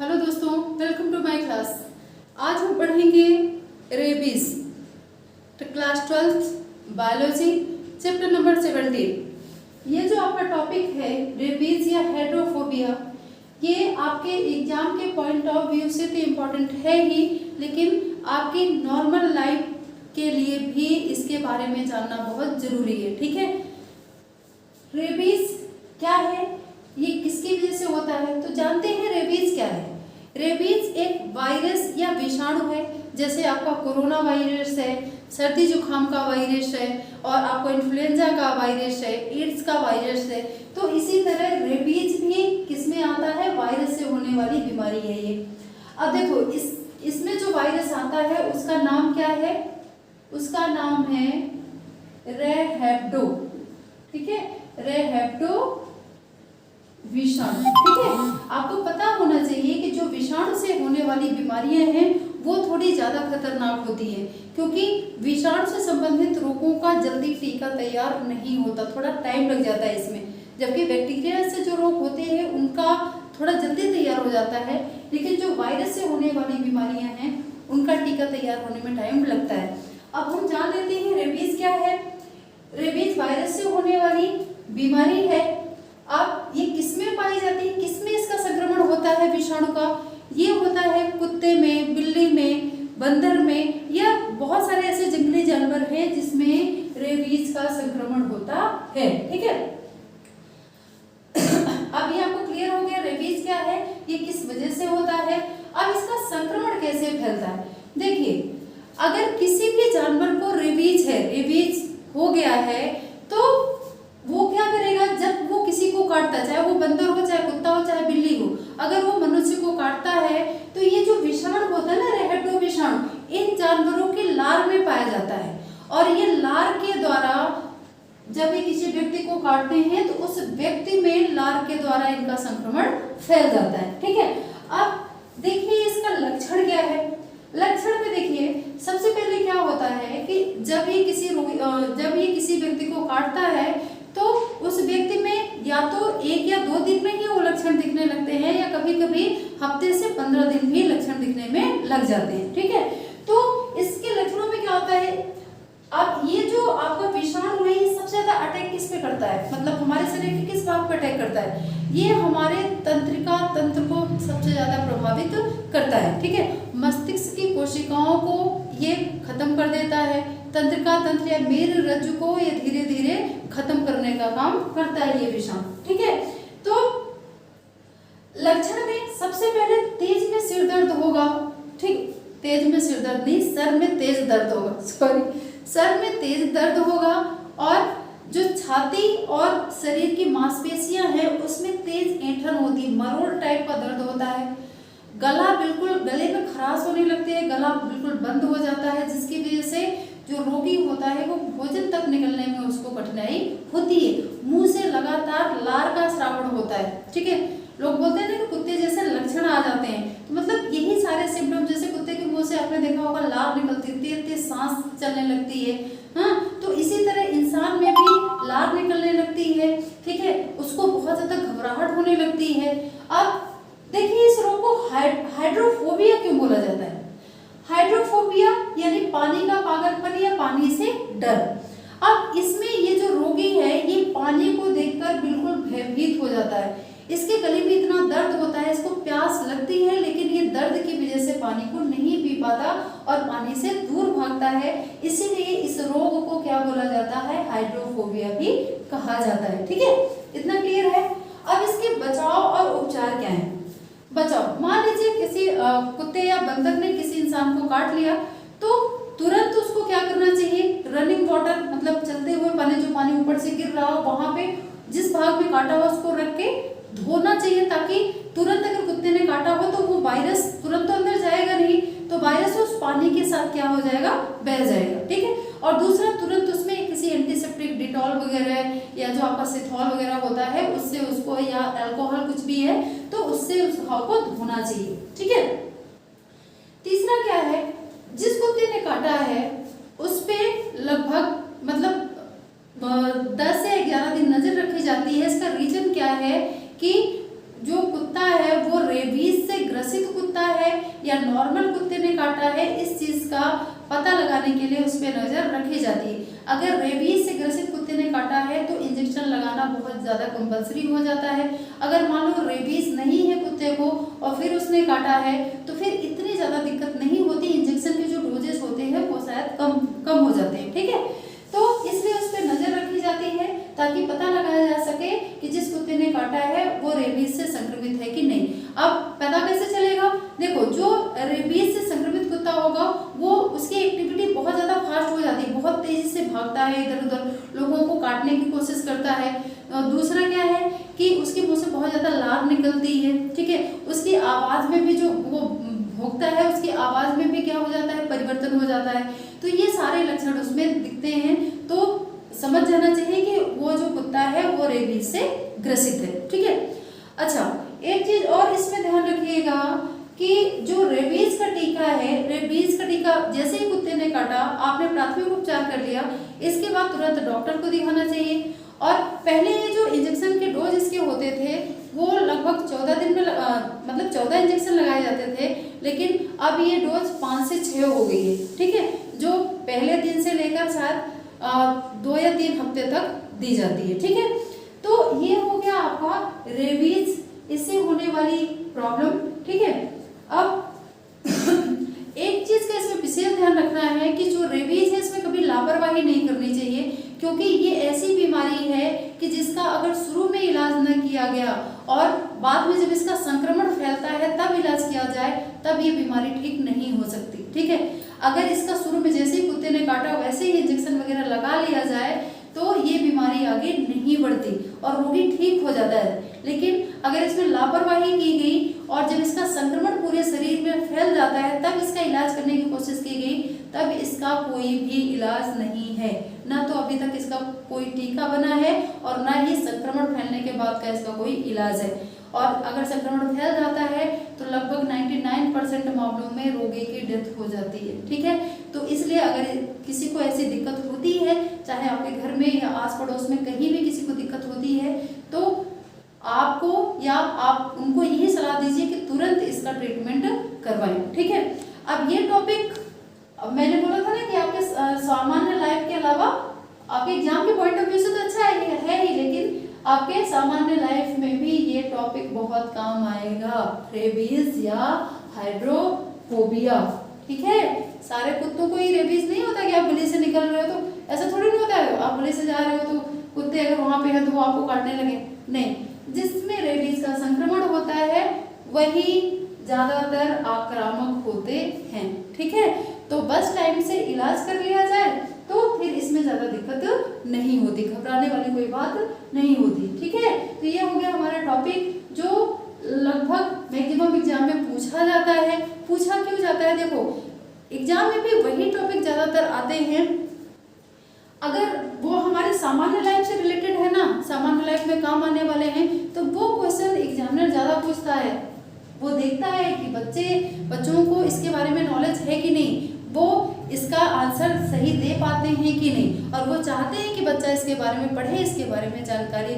Hello दोस्तों, welcome to my class. आज हम पढ़ेंगे rabies, class 12 biology, chapter number 17। ये जो आपका टॉपिक है रेबीज या हाइड्रोफोबिया, ये आपके एग्जाम के पॉइंट ऑफ व्यू से तो इम्पोर्टेंट है ही, लेकिन आपकी नॉर्मल लाइफ के लिए भी इसके बारे में जानना बहुत ज़रूरी है। ठीक है, रेबीज क्या है, ये किसकी वजह से होता है, तो जानते हैं रेबीज क्या है। रेबीज एक वायरस या विषाणु है, जैसे आपका कोरोना वायरस है, सर्दी जुकाम का वायरस है, और आपको इन्फ्लुएंजा का वायरस है, एड्स का वायरस है। तो इसी तरह रेबीज भी किसमें आता है, वायरस से होने वाली बीमारी है ये। अब देखो इसमें जो वायरस आता है उसका नाम क्या है, उसका नाम है रेहेप्टो। ठीक है, रेहेप्टो विषाणु। ठीक है, आपको पता होना चाहिए कि जो विषाणु से होने वाली बीमारियां हैं वो थोड़ी ज़्यादा खतरनाक होती है, क्योंकि विषाणु से संबंधित रोगों का जल्दी टीका तैयार नहीं होता, थोड़ा टाइम लग जाता है इसमें। जबकि बैक्टीरिया से जो रोग होते हैं उनका थोड़ा जल्दी तैयार हो जाता है, लेकिन जो वायरस से होने वाली बीमारियां हैं उनका टीका तैयार होने में टाइम लगता है। अब हम जान लेते हैं रेबीज क्या है। रेबीज वायरस से होने वाली बीमारी है। अब ये किसमें पाई जाती है, किसमें इसका संक्रमण होता है विषाणु का, ये होता है कुत्ते में, बिल्ली में, बंदर में, या बहुत सारे ऐसे जंगली जानवर हैं जिसमें रेबीज का संक्रमण होता है। ठीक है, अब ये आपको क्लियर हो गया रेबीज क्या है, ये किस वजह से होता है। अब इसका संक्रमण कैसे फैलता है, देखिए अगर किसी भी जानवर को रेबीज है, रेबीज हो गया है, तो वो क्या करेगा, जब वो किसी को काटता है, चाहे वो बंदर हो, चाहे कुत्ता हो, चाहे बिल्ली हो, अगर वो मनुष्य को काटता है तो ये जो विषाणु होता है ना, रेहेप्टो विषाणु, इन जानवरों के लार में पाया जाता है। और ये लार के द्वारा जब ये किसी व्यक्ति को काटते हैं तो उस व्यक्ति में लार के द्वारा इनका संक्रमण फैल जाता है। ठीक है, अब देखिए इसका लक्षण क्या है। लक्षण में देखिए सबसे पहले क्या होता है कि जब ये किसी व्यक्ति को काटता है तो उस व्यक्ति में या तो 1 या 2 दिन में ही वो लक्षण दिखने लगते हैं, या कभी कभी हफ्ते से 15 दिन भी लक्षण दिखने में लग जाते हैं। ठीक है, तो इसके लक्षणों में क्या होता है, अब ये जो आपका विषाणु है ये सबसे ज्यादा अटैक किस पे करता है, मतलब हमारे शरीर के किस भाग पे अटैक करता है, ये हमारे तंत्रिका तंत्र को सबसे ज्यादा प्रभावित करता है। ठीक है, मस्तिष्क की कोशिकाओं को ये खत्म कर देता है, तंत्रिका तंत्र या मेरु रज्जु को ये धीरे धीरे खत्म करने का काम करता है ये विषाणु। ठीक है, तो लक्षण में सबसे पहले तेज में सिर दर्द होगा। ठीक, तेज में सिर दर्द नहीं, सर में तेज दर्द होगा, सॉरी, सर में तेज दर्द होगा, और जो छाती और शरीर की मांसपेशियां हैं उसमें तेज ऐंठन होती है, मरोड़ टाइप का दर्द होता है। गला बिल्कुल, गले में खराश होने लगती है, गला बिल्कुल बंद हो जाता है, जिसकी वजह से जो रोगी होता है वो भोजन तक निकलने में उसको कठिनाई होती है। मुंह से लगातार लार का स्रावण होता है। ठीक है, लोग बोलते हैं ना कि कुत्ते जैसे लक्षण आ जाते हैं, तो मतलब यही सारे सिम्टम, जैसे कुत्ते के मुंह से आपने देखा होगा लार निकलती है, तेज तेज सांस चलने लगती है, हाँ, तो इसी तरह इंसान में भी लार निकलने लगती है। ठीक है, उसको बहुत ज्यादा घबराहट होने लगती है। अब देखिए इस रोग को हाइड्रोफोबिया क्यों बोला जाता है। हाइड्रोफोबिया यानी पानी का पागलपन या पानी से डर। अब इसमें ये जो रोगी है ये पानी को देखकर बिल्कुल भयभीत हो जाता है, इसके गले में इतना दर्द होता है, इसको प्यास लगती है, लेकिन ये दर्द की वजह से पानी को नहीं पी पाता और पानी से दूर भागता है। इसीलिए इस रोग को क्या बोला जाता है, हाइड्रोफोबिया भी कहा जाता है। ठीक है, इतना क्लियर है। अब इसके बचाव और उपचार क्या है। बचाव, मान लीजिए किसी कुत्ते या बंदर ने किसी इंसान को काट लिया, तो तुरंत उसको क्या करना चाहिए, रनिंग वाटर, मतलब चलते हुए पानी, जो पानी ऊपर से गिर रहा हो वहां पे जिस भाग में काटा हो उसको रख के धोना चाहिए, ताकि तुरंत अगर कुत्ते ने काटा हो तो वो वायरस तुरंत तो अंदर जाएगा नहीं, तो वायरस उस पानी के साथ क्या हो जाएगा, बह जाएगा। ठीक है, और दूसरा तुरंत उसमें किसी एंटीसेप्टिक डिटॉल वगैरह या जो आपका सिथॉल वगैरह होता है उससे उसको, या अल्कोहल कुछ भी है तो उससे उस घाव को धोना चाहिए। ठीक है, तीसरा क्या है, जिस कुत्ते ने काटा है उस पे लगभग मतलब 10 से 11 दिन नजर रखी जाती है। इसका रीजन क्या है कि जो कुत्ता है वो रेबीज से ग्रसित या नॉर्मल कुत्ते ने काटा है, इस चीज का पता लगाने के लिए उस पर नजर रखी जाती है। अगर रेबीज से ग्रसित कुत्ते ने काटा है तो इंजेक्शन लगाना बहुत ज्यादा कंपलसरी हो जाता है। अगर मान लो रेबीज नहीं है कुत्ते को और फिर उसने काटा है तो फिर इतनी ज्यादा दिक्कत नहीं होती, इंजेक्शन के जो डोजेस होते हैं वो शायद कम हो जाते हैं। ठीक है, तो इसलिए उस पर नजर रखी जाती है ताकि पता लगाया जा सके कि जिस कुत्ते ने काटा है वो रेबीज से संक्रमित है कि नहीं। अब पता कैसे चलेगा? देखो, जो रेबीज से संक्रमित कुत्ता होगा वो उसकी एक्टिविटी बहुत ज्यादा फास्ट हो जाती है, बहुत तेजी से भागता है, इधर उधर लोगों को काटने की कोशिश करता है। दूसरा क्या है कि उसके मुंह से बहुत ज्यादा लार निकलती है। ठीक है, उसकी आवाज में भी जो वो भौंकता है उसकी आवाज में भी क्या हो जाता है, परिवर्तन हो जाता है। तो ये सारे लक्षण उसमें दिखते हैं, तो समझ जाना चाहिए कि वो जो कुत्ता है वो रेबीज से ग्रसित है। ठीक है, अच्छा एक चीज और इसमें ध्यान रखिएगा कि जो रेबीज का टीका है, रेबीज का टीका जैसे ही कुत्ते ने काटा आपने प्राथमिक उपचार कर लिया, इसके बाद तुरंत डॉक्टर को दिखाना चाहिए। और पहले ये जो इंजेक्शन के डोज इसके होते थे वो लगभग 14 दिन में मतलब 14 इंजेक्शन लगाए जाते थे, लेकिन अब ये डोज 5 से 6 हो गई है। ठीक है, जो पहले दिन से लेकर शायद 2 या 3 हफ्ते तक दी जाती है। ठीक है, तो ये हो गया आपका रेबीज, इससे होने वाली प्रॉब्लम। ठीक है, अब एक चीज का इसमें विशेष ध्यान रखना है कि जो रेबीज है इसमें कभी लापरवाही नहीं करनी चाहिए, क्योंकि ये ऐसी बीमारी है कि जिसका अगर शुरू में इलाज न किया गया और बाद में जब इसका संक्रमण फैलता है तब इलाज किया जाए तब ये बीमारी ठीक नहीं हो सकती। ठीक है, अगर इसका शुरू में जैसे ही कुत्ते ने काटा वैसे ही इंजेक्शन वगैरह लगा लिया जाए तो ये बीमारी आगे नहीं बढ़ती और रोगी ठीक हो जाता है। लेकिन अगर इसमें लापरवाही की गई और जब इसका संक्रमण पूरे शरीर में फैल जाता है तब इसका इलाज करने की कोशिश की गई, तब इसका कोई भी इलाज नहीं है। ना तो अभी तक इसका कोई टीका बना है और ना ही संक्रमण फैलने के बाद का इसका कोई इलाज है। और अगर संक्रमण फैल जाता है तो लगभग 99% मामलों में रोगी की डेथ हो जाती है। ठीक है, तो इसलिए अगर किसी को ऐसी दिक्कत होती है, चाहे आपके घर में या आस पड़ोस में कहीं भी किसी को दिक्कत होती है, तो आपको या आप उनको यही सलाह दीजिए कि तुरंत इसका ट्रीटमेंट करवाएं। ठीक है, अब ये टॉपिक मैंने बोला था ना कि आपके सामान्य लाइफ के अलावा आपके एग्जाम के पॉइंट ऑफ व्यू से तो अच्छा है ही, लेकिन आपके सामान्य लाइफ में भी ये टॉपिक बहुत काम आएगा, रेबीज या हाइड्रोफोबिया। ठीक है, सारे कुत्तों को ही रेबीज नहीं होता कि आप गली से निकल रहे हो तो ऐसा थोड़ी नहीं होता है आप गली से जा रहे हो तो कुत्ते अगर वहां पे है तो वो आपको काटने लगे, नहीं। जिसमें रेबीज का संक्रमण होता है वही ज्यादातर आक्रामक होते हैं। ठीक है, तो बस टाइम से इलाज कर लिया जाए तो फिर इसमें ज्यादा दिक्कत नहीं होती, घबराने वाली कोई बात नहीं होती। ठीक है, तो ये हो गया हमारा टॉपिक जो लगभग मैक्सिमम एग्जाम में पूछा जाता है। पूछा क्यों जाता है? देखो, एग्जाम में भी वही टॉपिक ज्यादातर आते हैं, अगर वो हमारे सामान्य लाइफ से रिलेटेड है ना, सामान्य लाइफ में काम आने वाले हैं, तो वो क्वेश्चन एग्जामिनर ज्यादा पूछता है। वो देखता है कि बच्चों को इसके बारे में नॉलेज है कि नहीं, वो इसका आंसर सही दे पाते हैं कि नहीं, और वो चाहते हैं कि बच्चा इसके बारे में पढ़े, इसके बारे में जानकारी